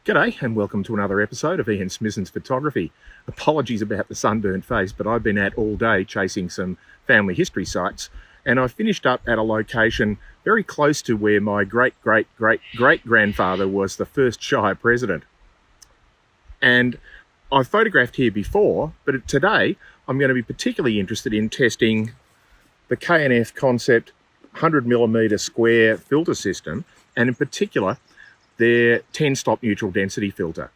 G'day and welcome to another episode of Ian Smissen's Photography. Apologies about the sunburnt face, but I've been out all day chasing some family history sites, and I finished up at a location very close to where my great-great-great-great-grandfather was the first Shire president. And I've photographed here before, but today I'm going to be particularly interested in testing the K&F Concept 100mm square filter system, and in particular their 10-stop neutral density filter.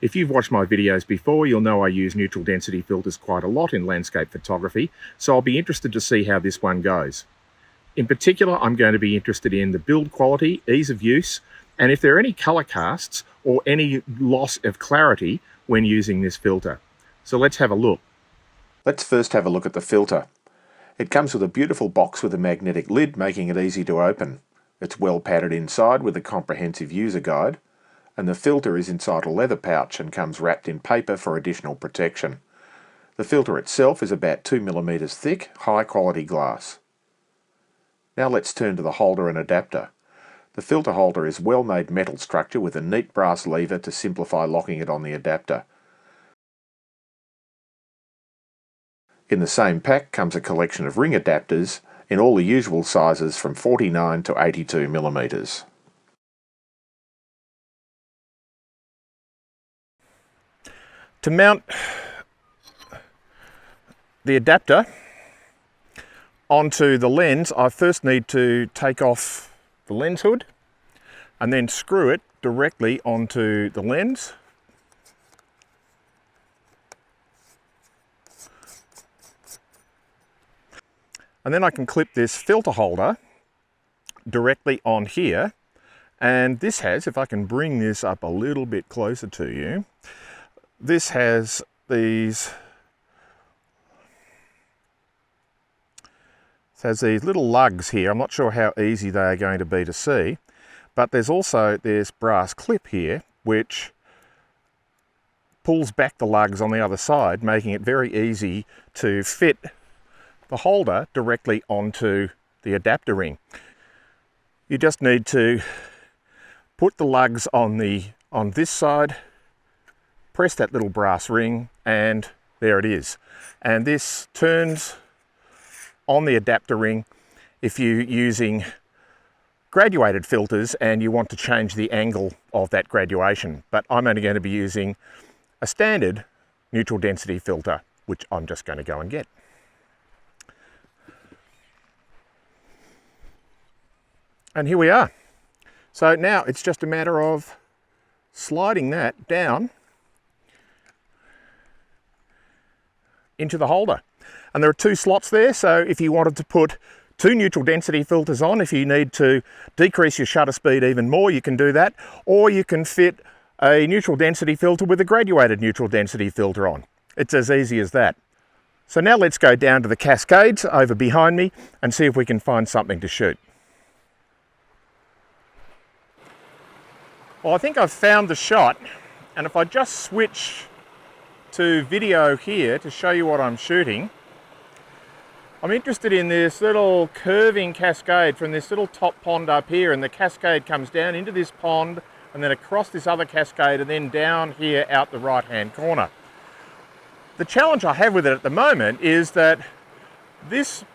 If you've watched my videos before, you'll know I use neutral density filters quite a lot in landscape photography, so I'll be interested to see how this one goes. In particular, I'm going to be interested in the build quality, ease of use, and if there are any color casts or any loss of clarity when using this filter. So let's have a look. Let's first have a look at the filter. It comes with a beautiful box with a magnetic lid, making it easy to open. It's well padded inside with a comprehensive user guide, and the filter is inside a leather pouch and comes wrapped in paper for additional protection. The filter itself is about 2mm thick, high quality glass. Now let's turn to the holder and adapter. The filter holder is well-made metal structure with a neat brass lever to simplify locking it on the adapter. In the same pack comes a collection of ring adapters in all the usual sizes from 49 to 82mm. To mount the adapter onto the lens, I first need to take off the lens hood and then screw it directly onto the lens. And then I can clip this filter holder directly on here. And this has, if I can bring this up a little bit closer to you, this has these little lugs here. I'm not sure how easy they are going to be to see, but there's also this brass clip here which pulls back the lugs on the other side, making it very easy to fit the holder directly onto the adapter ring. You just need to put the lugs on this side, press that little brass ring, and there it is. And this turns on the adapter ring if you're using graduated filters and you want to change the angle of that graduation. But I'm only going to be using a standard neutral density filter, which I'm just going to go and get. And here we are. So now it's just a matter of sliding that down into the holder. And there are two slots there, so if you wanted to put two neutral density filters on, if you need to decrease your shutter speed even more, you can do that, or you can fit a neutral density filter with a graduated neutral density filter on. It's as easy as that. So now let's go down to the cascades over behind me and see if we can find something to shoot. Well, I think I've found the shot, and if I just switch to video here to show you what I'm shooting, I'm interested in this little curving cascade from this little top pond up here, and the cascade comes down into this pond and then across this other cascade and then down here out the right hand corner. The challenge I have with it at the moment is that this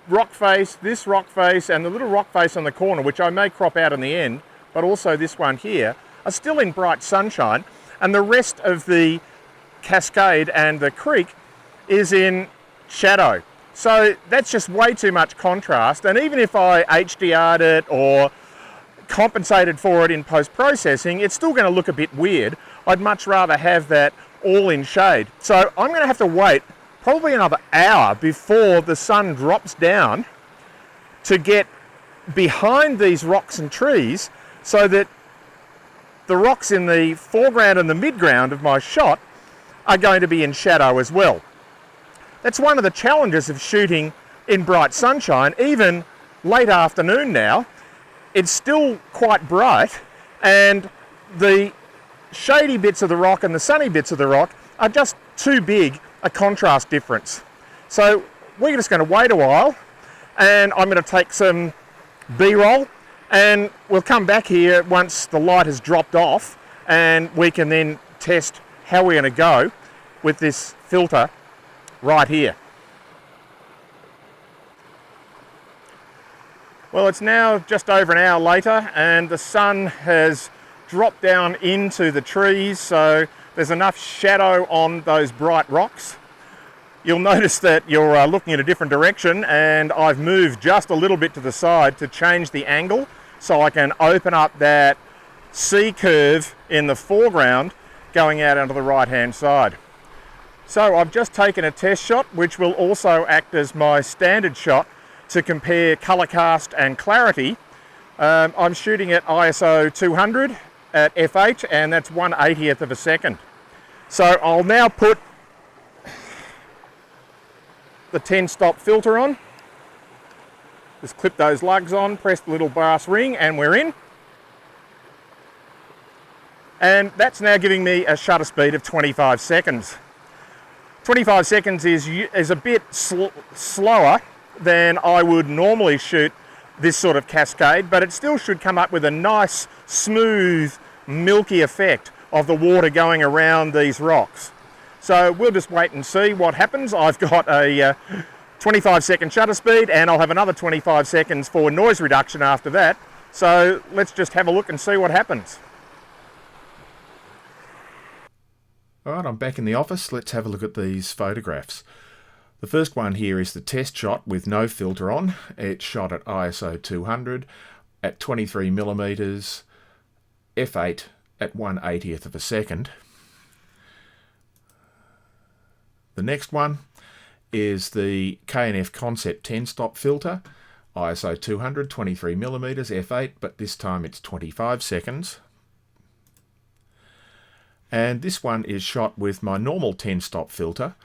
rock face, and the little rock face on the corner, which I may crop out in the end, but also this one here, are still in bright sunshine, and the rest of the cascade and the creek is in shadow. So that's just way too much contrast, and even if I HDR'd it or compensated for it in post-processing, it's still going to look a bit weird. I'd much rather have that all in shade. So I'm going to have to wait probably another hour before the sun drops down to get behind these rocks and trees so that the rocks in the foreground and the midground of my shot are going to be in shadow as well. That's one of the challenges of shooting in bright sunshine, even late afternoon now, it's still quite bright, and the shady bits of the rock and the sunny bits of the rock are just too big a contrast difference. So we're just going to wait a while, and I'm going to take some B-roll, and we'll come back here once the light has dropped off, and we can then test how we're going to go with this filter right here. Well, it's now just over an hour later, and the sun has dropped down into the trees, so there's enough shadow on those bright rocks. You'll notice that you're looking in a different direction, and I've moved just a little bit to the side to change the angle so I can open up that C curve in the foreground going out onto the right hand side. So I've just taken a test shot, which will also act as my standard shot to compare color cast and clarity. I'm shooting at ISO 200 at f8, and that's 1/80th of a second. So I'll now put the 10-stop filter on. Just clip those lugs on, press the little brass ring, and we're in. And that's now giving me a shutter speed of 25 seconds. 25 seconds is a bit slower than I would normally shoot this sort of cascade, but it still should come up with a nice, smooth, milky effect of the water going around these rocks. So we'll just wait and see what happens. I've got a 25-second shutter speed, and I'll have another 25 seconds for noise reduction after that. So let's just have a look and see what happens. All right, I'm back in the office. Let's have a look at these photographs. The first one here is the test shot with no filter on. It's shot at ISO 200 at 23mm, f8 at 1/80th of a second. The next one is the K&F Concept 10-stop filter, ISO 200, 23mm, f8, but this time it's 25 seconds. And this one is shot with my normal 10-stop filter,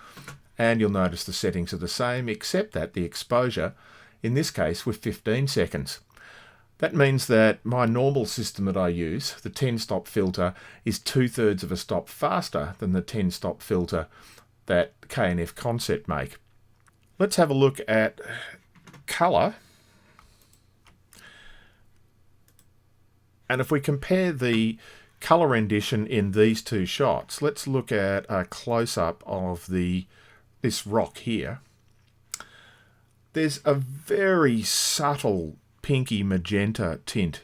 and you'll notice the settings are the same, except that the exposure, in this case, with 15 seconds. That means that my normal system that I use, the 10-stop filter, is 2/3 of a stop faster than the 10-stop filter that K&F Concept make. Let's have a look at colour. And if we compare the colour rendition in these two shots, let's look at a close-up of this rock here. There's a very subtle pinky magenta tint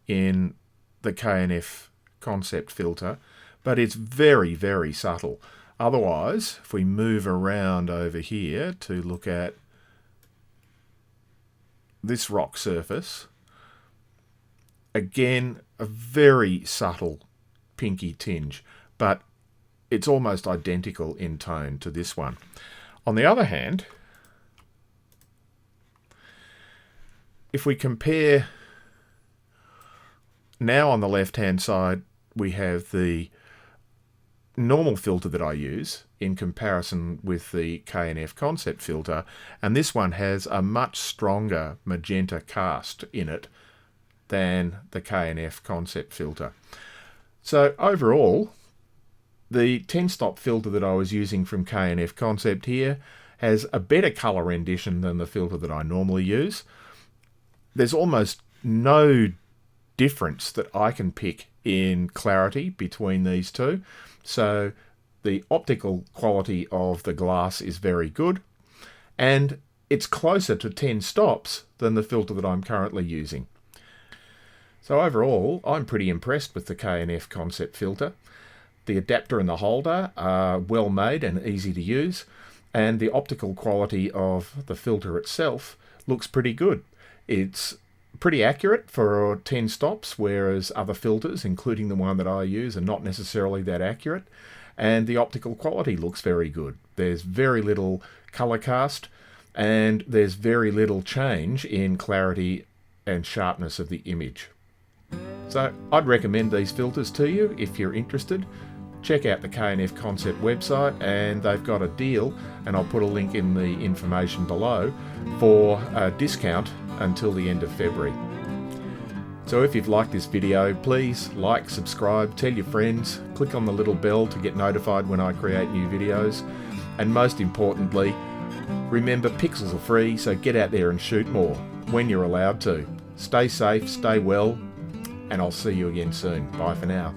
in the K&F Concept filter, but it's very, very subtle. Otherwise, if we move around over here to look at this rock surface, again, a very subtle pinky tinge, but it's almost identical in tone to this one. On the other hand, if we compare, now on the left-hand side, we have the normal filter that I use in comparison with the K&F Concept filter, and this one has a much stronger magenta cast in it than the K&F Concept filter. So overall, the 10-stop filter that I was using from K&F Concept here has a better colour rendition than the filter that I normally use. There's almost no difference that I can pick in clarity between these two. So the optical quality of the glass is very good, and it's closer to 10 stops than the filter that I'm currently using. So overall, I'm pretty impressed with the K&F Concept filter. The adapter and the holder are well made and easy to use, and the optical quality of the filter itself looks pretty good. It's pretty accurate for 10 stops, whereas other filters, including the one that I use, are not necessarily that accurate, and the optical quality looks very good. There's very little color cast, and there's very little change in clarity and sharpness of the image. So I'd recommend these filters to you if you're interested. check out the K&F Concept website, and they've got a deal, and I'll put a link in the information below, for a discount until the end of February. So if you've liked this video, please like, subscribe, tell your friends, click on the little bell to get notified when I create new videos, and most importantly, remember pixels are free, so get out there and shoot more when you're allowed to. Stay safe, stay well, and I'll see you again soon. Bye for now.